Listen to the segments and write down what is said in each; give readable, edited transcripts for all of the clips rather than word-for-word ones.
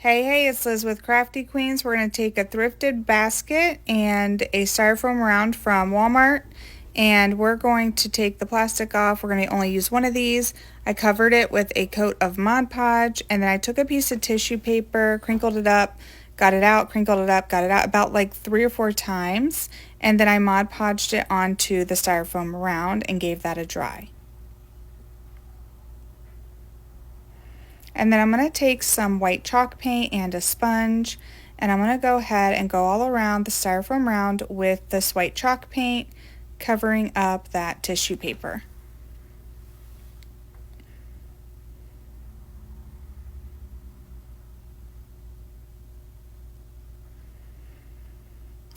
Hey, it's Liz with Crafty Queens. We're going to take a thrifted basket and a styrofoam round from Walmart, and we're going to take the plastic off. We're going to only use one of these. I covered it with a coat of Mod Podge, and then I took a piece of tissue paper, crinkled it up, got it out, crinkled it up, got it out about like 3 or 4 times, and then I Mod Podged it onto the styrofoam round and gave that a dry. And then I'm going to take some white chalk paint and a sponge, and I'm going to go ahead and go all around the styrofoam round with this white chalk paint, covering up that tissue paper.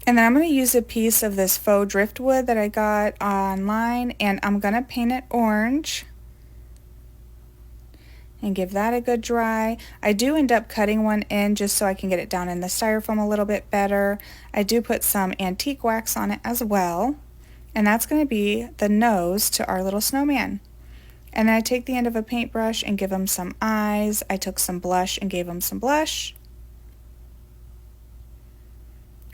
And then I'm going to use a piece of this faux driftwood that I got online, and I'm going to paint it orange and give that a good dry. I do end up cutting one in just so I can get it down in the styrofoam a little bit better. I do put some antique wax on it as well, and that's going to be the nose to our little snowman. And then I take the end of a paintbrush and give him some eyes. I took some blush and gave him some blush.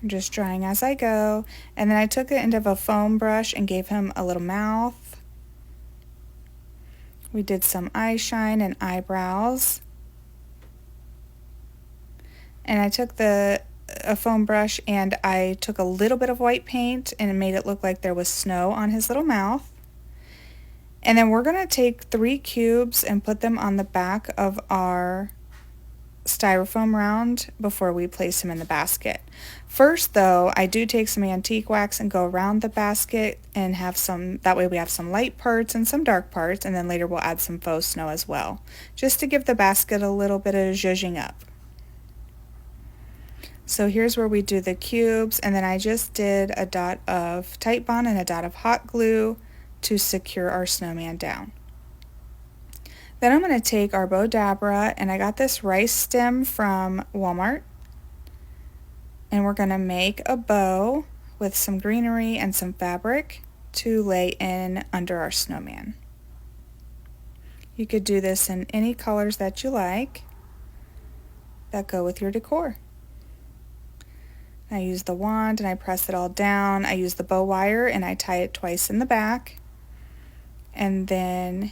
I'm just drying as I go. And then I took the end of a foam brush and gave him a little mouth. We did some eye shine and eyebrows. And I took a foam brush and I took a little bit of white paint and it made it look like there was snow on his little mouth. And then we're going to take 3 cubes and put them on the back of our styrofoam round before we place him in the basket. First though, I do take some antique wax and go around the basket and have some, that way we have some light parts and some dark parts, and then later we'll add some faux snow as well, just to give the basket a little bit of zhuzhing up. So here's where we do the cubes, and then I just did a dot of Titebond and a dot of hot glue to secure our snowman down. Then I'm going to take our Bow Dabra, and I got this rice stem from Walmart, and we're going to make a bow with some greenery and some fabric to lay in under our snowman. You could do this in any colors that you like that go with your decor. I use the wand and I press it all down. I use the bow wire and I tie it twice in the back, and then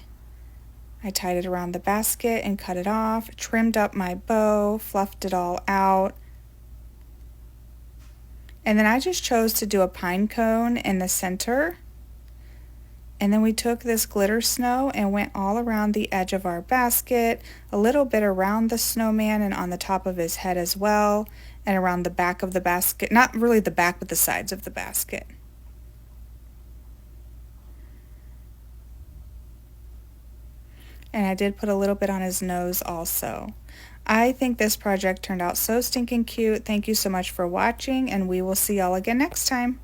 I tied it around the basket and cut it off, trimmed up my bow, fluffed it all out. And then I just chose to do a pine cone in the center. And then we took this glitter snow and went all around the edge of our basket, a little bit around the snowman and on the top of his head as well, and around the back of the basket. Not really the back, but the sides of the basket. And I did put a little bit on his nose also. I think this project turned out so stinking cute. Thank you so much for watching, and we will see y'all again next time.